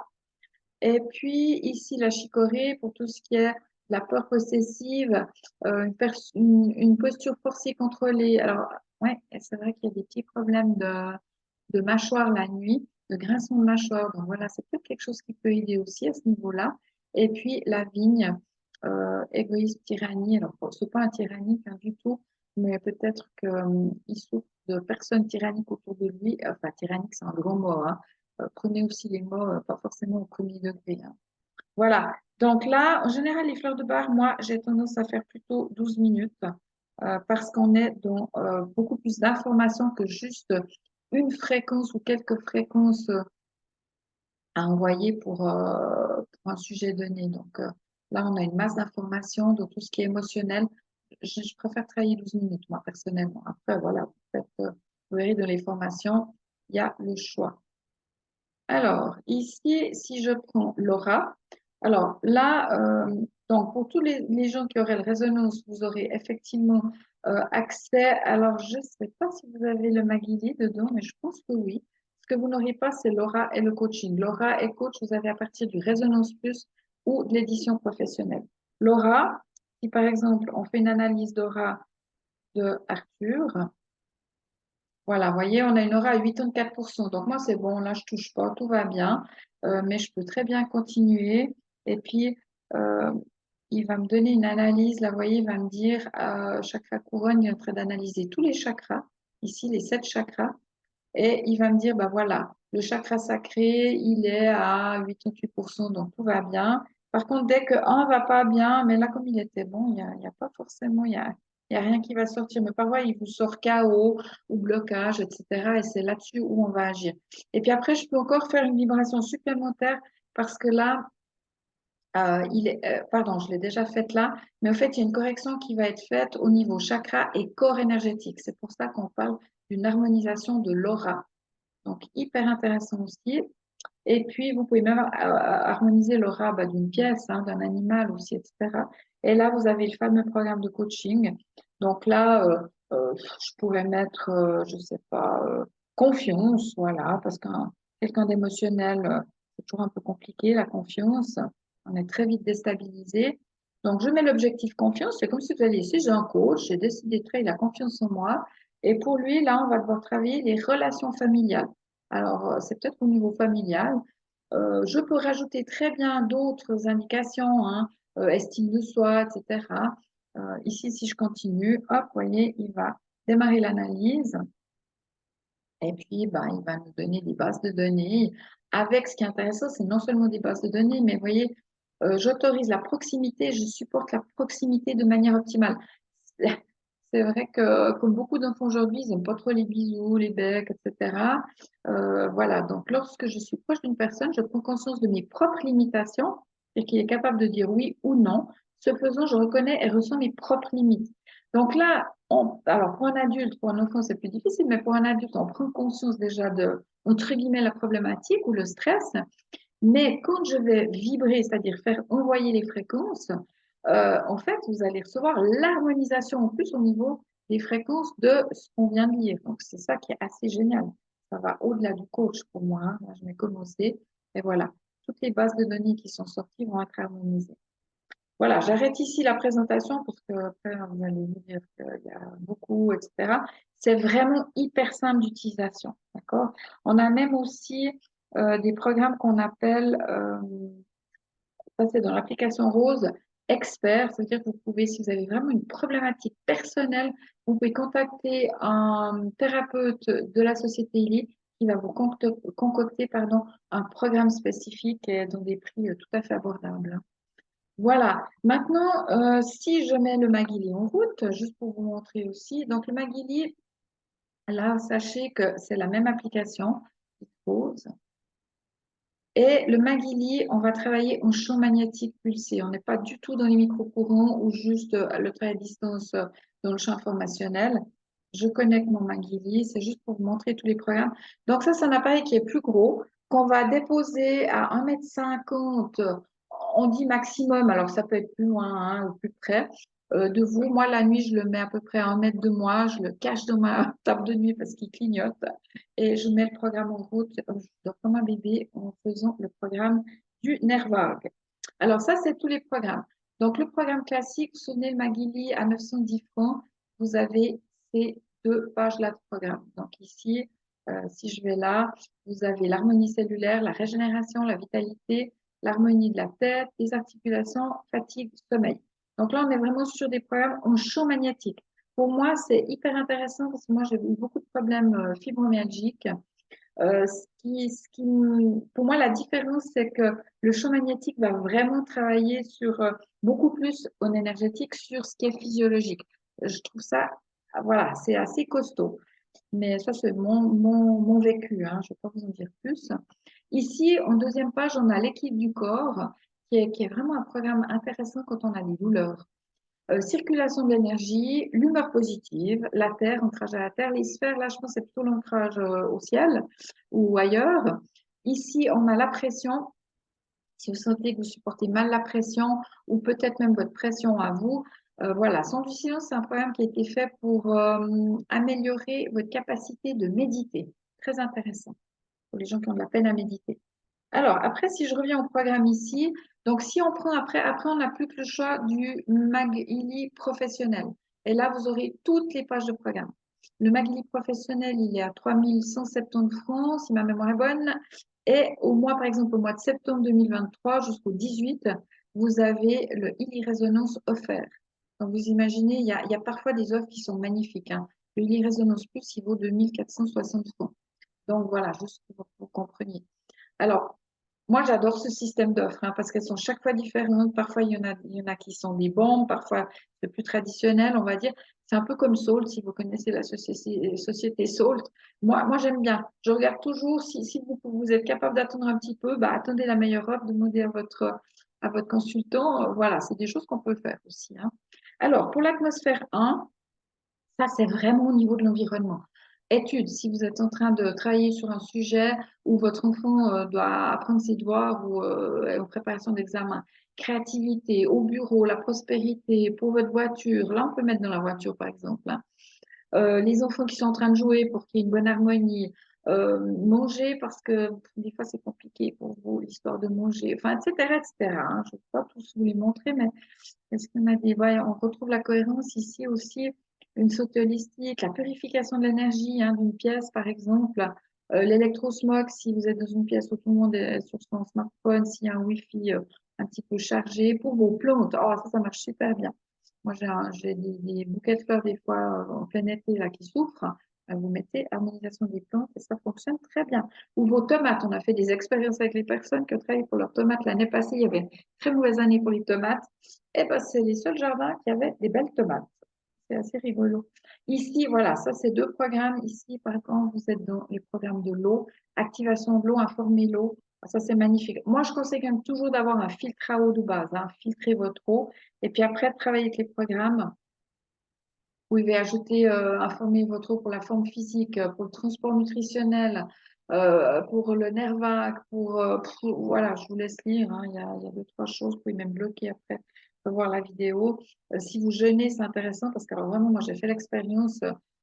Et puis ici, la chicorée pour tout ce qui est la peur possessive, une posture forcée, contrôlée. Alors, ouais, c'est vrai qu'il y a des petits problèmes de mâchoire la nuit, de grinçons de mâchoire. Donc voilà, c'est peut-être quelque chose qui peut aider aussi à ce niveau-là. Et puis la vigne, égoïsme, tyrannie. Alors, bon, c'est pas un tyrannique hein, du tout, mais peut-être qu'il souffre de personnes tyranniques autour de lui. Enfin, tyrannique, c'est un grand mot, hein. Prenez aussi les mots, pas forcément au premier degré, hein. Voilà. Donc là, en général, les fleurs de bar, moi, j'ai tendance à faire plutôt 12 minutes parce qu'on est dans beaucoup plus d'informations que juste une fréquence ou quelques fréquences à envoyer pour un sujet donné. Donc là, on a une masse d'informations dans tout ce qui est émotionnel. Je préfère travailler 12 minutes, moi, personnellement. Après, voilà, vous verrez dans les formations, il y a le choix. Alors, ici, si je prends l'aura, alors là, donc pour tous les gens qui auraient le résonance, vous aurez effectivement accès. Alors, je ne sais pas si vous avez le Maguili dedans, mais je pense que oui. Ce que vous n'aurez pas, c'est l'aura et le coaching. L'aura et coach, vous avez à partir du Résonance Plus ou de l'édition professionnelle. L'aura, si par exemple, on fait une analyse d'aura de Arthur, voilà, vous voyez, on a une aura à 84%. Donc moi, c'est bon, là, je touche pas, tout va bien. Mais je peux très bien continuer. Et puis, euh, il va me donner une analyse. Là, vous voyez, il va me dire, chakra couronne, il est en train d'analyser tous les chakras. Ici, les 7 chakras. Et il va me dire, bah voilà, le chakra sacré, il est à 88%, donc tout va bien. Par contre, dès que un va pas bien, mais là, comme il était bon, il y a pas forcément, il y a rien qui va sortir. Mais parfois, il vous sort chaos ou blocage, etc. Et c'est là-dessus où on va agir. Et puis après, je peux encore faire une vibration supplémentaire parce que là, pardon, je l'ai déjà faite là, mais en fait, il y a une correction qui va être faite au niveau chakra et corps énergétique. C'est pour ça qu'on parle d'une harmonisation de l'aura. Donc, hyper intéressant aussi. Et puis, vous pouvez même harmoniser l'aura bah, d'une pièce, hein, d'un animal aussi, etc. Et là, vous avez le fameux programme de coaching. Donc là, je pourrais mettre, je sais pas, confiance, voilà, parce qu'un quelqu'un d'émotionnel, c'est toujours un peu compliqué, la confiance. On est très vite déstabilisé. Donc, je mets l'objectif confiance. C'est comme si vous alliez ici, j'ai un coach, j'ai décidé de créer la confiance en moi. Et pour lui, là, on va devoir travailler les relations familiales. Alors, c'est peut-être au niveau familial. Je peux rajouter très bien d'autres indications, hein, estime de soi, etc. Ici, si je continue, hop, vous voyez, il va démarrer l'analyse et puis ben, il va nous donner des bases de données. Avec ce qui est intéressant, c'est non seulement des bases de données, mais vous voyez, j'autorise la proximité, je supporte la proximité de manière optimale. C'est vrai que comme beaucoup d'enfants aujourd'hui, ils n'aiment pas trop les bisous, les becs, etc. Voilà, donc lorsque je suis proche d'une personne, je prends conscience de mes propres limitations et qu'il est capable de dire oui ou non. Ce faisant, je reconnais et ressens mes propres limites. Donc là, alors pour un adulte, pour un enfant, c'est plus difficile, mais pour un adulte, on prend conscience déjà de, entre guillemets, la problématique ou le stress. Mais quand je vais vibrer, c'est-à-dire faire envoyer les fréquences, en fait, vous allez recevoir l'harmonisation en plus au niveau des fréquences de ce qu'on vient de lire. Donc, c'est ça qui est assez génial. Ça va au-delà du coach pour moi, hein. Là, je vais commencer. Et voilà, toutes les bases de données qui sont sorties vont être harmonisées. Voilà, j'arrête ici la présentation parce que après, vous allez me dire qu'il y a beaucoup, etc. C'est vraiment hyper simple d'utilisation, d'accord? On a même aussi des programmes qu'on appelle, ça c'est dans l'application Rose, expert, c'est-à-dire que vous pouvez, si vous avez vraiment une problématique personnelle, vous pouvez contacter un thérapeute de la société Elite qui va vous concocter, pardon, un programme spécifique et dans des prix tout à fait abordables. Voilà. Maintenant, si je mets le Maguili en route, juste pour vous montrer aussi, donc le Maguili, là, sachez que c'est la même application qui se pose. Et le Maguili, on va travailler en champ magnétique pulsé. On n'est pas du tout dans les micro-courants ou juste le travail à distance dans le champ informationnel. Je connecte mon McGilley, c'est juste pour vous montrer tous les programmes. Donc ça, c'est un appareil qui est plus gros, qu'on va déposer à 1,50 m. On dit maximum, alors ça peut être plus loin hein, ou plus près de vous. Moi, la nuit, je le mets à peu près à 1 m de moi. Je le cache dans ma table de nuit parce qu'il clignote. Et je mets le programme en route. Je dors comme un bébé en faisant le programme du nerf vague. Alors ça, c'est tous les programmes. Donc le programme classique, sonnez le McGilley à 910 francs. Vous avez ces 2 pages-là de programme. Donc ici, si je vais là, vous avez l'harmonie cellulaire, la régénération, la vitalité, l'harmonie de la tête, les articulations, fatigue, sommeil. Donc là, on est vraiment sur des programmes en champ magnétique. Pour moi, c'est hyper intéressant parce que moi, j'ai eu beaucoup de problèmes fibromyalgiques. Pour moi, la différence, c'est que le champ magnétique va vraiment travailler sur beaucoup plus en énergétique sur ce qui est physiologique. Je trouve ça, voilà, c'est assez costaud. Mais ça, c'est mon vécu, hein, je ne vais pas vous en dire plus. Ici, en deuxième page, on a l'équipe du corps, qui est vraiment un programme intéressant quand on a des douleurs. Circulation de l'énergie, l'humeur positive, la Terre, ancrage à la Terre, les sphères, là, je pense que c'est plutôt l'ancrage au ciel ou ailleurs. Ici, on a la pression. Si vous sentez que vous supportez mal la pression ou peut-être même votre pression à vous, voilà. Son du silence, c'est un programme qui a été fait pour améliorer votre capacité de méditer. Très intéressant pour les gens qui ont de la peine à méditer. Alors, après, si je reviens au programme ici, donc si on prend après on n'a plus que le choix du McGilley professionnel. Et là, vous aurez toutes les pages de programme. Le McGilley professionnel, il est à 3170 francs, si ma mémoire est bonne. Et au mois, par exemple, au mois de septembre 2023 jusqu'au 18, vous avez le Illy Résonance offert. Donc, vous imaginez, il y a parfois des offres qui sont magnifiques, hein. Le Illy Résonance Plus, il vaut 2460 francs. Donc, voilà, juste pour que vous compreniez. Alors, moi, j'adore ce système d'offres hein, parce qu'elles sont chaque fois différentes. Parfois, il y en a qui sont des bombes, parfois c'est plus traditionnel, on va dire. C'est un peu comme Salt, si vous connaissez la société Salt. Moi j'aime bien. Je regarde toujours, si vous êtes capable d'attendre un petit peu, bah, attendez la meilleure offre, demandez à votre consultant. Voilà, c'est des choses qu'on peut faire aussi, hein. Alors, pour l'atmosphère 1, ça, c'est vraiment au niveau de l'environnement. Étude, si vous êtes en train de travailler sur un sujet où votre enfant doit apprendre ses devoirs ou est en préparation d'examen, créativité, au bureau, la prospérité, pour votre voiture, là, on peut mettre dans la voiture, par exemple, hein. Les enfants qui sont en train de jouer pour qu'il y ait une bonne harmonie, manger parce que des fois, c'est compliqué pour vous, l'histoire de manger, enfin, etc., etc., hein. Je ne vais pas tous vous les montrer, mais est-ce qu'on a des... Ouais, on retrouve la cohérence ici aussi, une sauté holistique, la purification de l'énergie hein, d'une pièce, par exemple, l'électrosmog, si vous êtes dans une pièce où tout le monde est sur son smartphone, s'il y a un Wi-Fi un petit peu chargé, pour vos plantes, oh, ça marche super bien. Moi, j'ai des bouquets de fleurs des fois en plein été là, qui souffrent. Vous mettez harmonisation des plantes et ça fonctionne très bien. Ou vos tomates, on a fait des expériences avec les personnes qui ont travaillé pour leurs tomates l'année passée. Il y avait une très mauvaise année pour les tomates. Eh ben, c'est les seuls jardins qui avaient des belles tomates. C'est assez rigolo. Ici, voilà, ça, c'est 2 programmes. Ici, par contre, vous êtes dans les programmes de l'eau, activation de l'eau, informer l'eau. Ça, c'est magnifique. Moi, je conseille quand même toujours d'avoir un filtre à eau de base, hein, filtrer votre eau. Et puis après, de travailler avec les programmes où il va ajouter, informer votre eau pour la forme physique, pour le transport nutritionnel, pour le nerf vague, voilà, je vous laisse lire, hein, il y a 2, 3 choses, vous pouvez même bloquer après, pour voir la vidéo. Si vous jeûnez, c'est intéressant parce que alors, vraiment, moi j'ai fait l'expérience,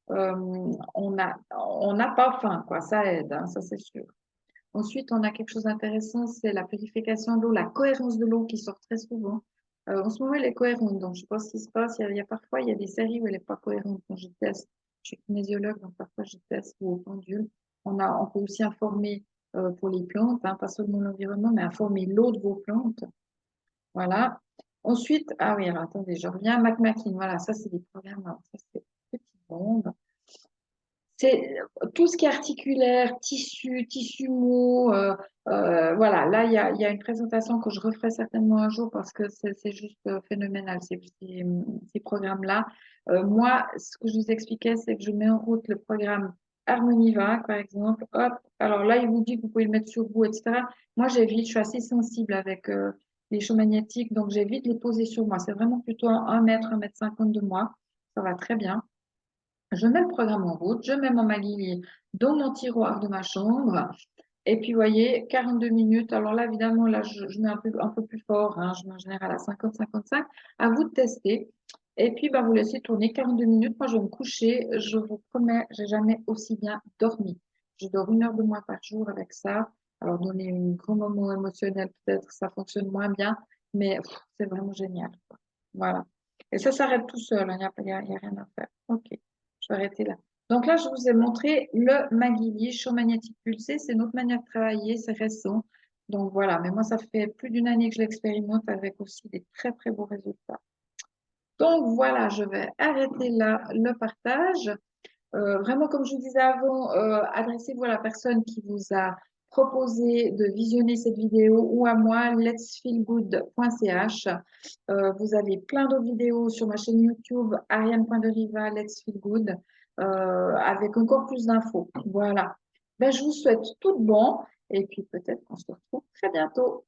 on n'a pas faim, quoi, ça aide, hein, ça c'est sûr. Ensuite, on a quelque chose d'intéressant, c'est la purification de l'eau, la cohérence de l'eau qui sort très souvent. En ce moment, elle est cohérente, donc je pense ce qui se passe. Parfois, il y a des séries où elle n'est pas cohérente. Quand je teste, je suis kinésiologue, donc parfois je teste ou au pendule. On peut aussi informer pour les plantes, hein, pas seulement l'environnement, mais informer l'eau de vos plantes. Voilà. Ensuite, ah oui, alors attendez, je reviens. McMakin, voilà, ça c'est des programmes. Alors, ça c'est une petite bombe. C'est tout ce qui est articulaire, tissu mou. Voilà, là, il y a une présentation que je referai certainement un jour parce que c'est juste phénoménal, ces programmes-là. Moi, ce que je vous expliquais, c'est que je mets en route le programme Harmoniva, par exemple. Hop, alors là, il vous dit que vous pouvez le mettre sur vous, etc. Moi, j'évite, je suis assez sensible avec les champs magnétiques, donc j'évite de les poser sur moi. C'est vraiment plutôt 1 mètre, 1,50 m de moi. Ça va très bien. Je mets le programme en route, je mets mon Maguili dans mon tiroir de ma chambre. Et puis, vous voyez, 42 minutes. Alors là, évidemment, là, je mets un peu plus fort, hein, je mets en général à 50-55. À vous de tester. Et puis, bah, vous laissez tourner 42 minutes. Moi, je vais me coucher. Je vous promets, j'ai jamais aussi bien dormi. Je dors 1 heure de moins par jour avec ça. Alors, donner un grand moment émotionnel, peut-être, ça fonctionne moins bien, mais c'est vraiment génial, quoi. Voilà. Et ça s'arrête tout seul, hein, il y a rien à faire. OK, je vais arrêter là. Donc là, je vous ai montré le Maguili, champ magnétique pulsé. C'est notre manière de travailler, c'est récent. Donc voilà, mais moi, ça fait plus d'une année que je l'expérimente avec aussi des très, très beaux résultats. Donc voilà, je vais arrêter là le partage. Vraiment, comme je vous disais avant, adressez-vous à la personne qui vous a proposé de visionner cette vidéo ou à moi, letsfeelgood.ch. Vous avez plein d'autres vidéos sur ma chaîne YouTube, Ariane.deriva, Let's Feel Good, avec encore plus d'infos. Voilà. Ben, je vous souhaite tout de bon et puis peut-être qu'on se retrouve très bientôt.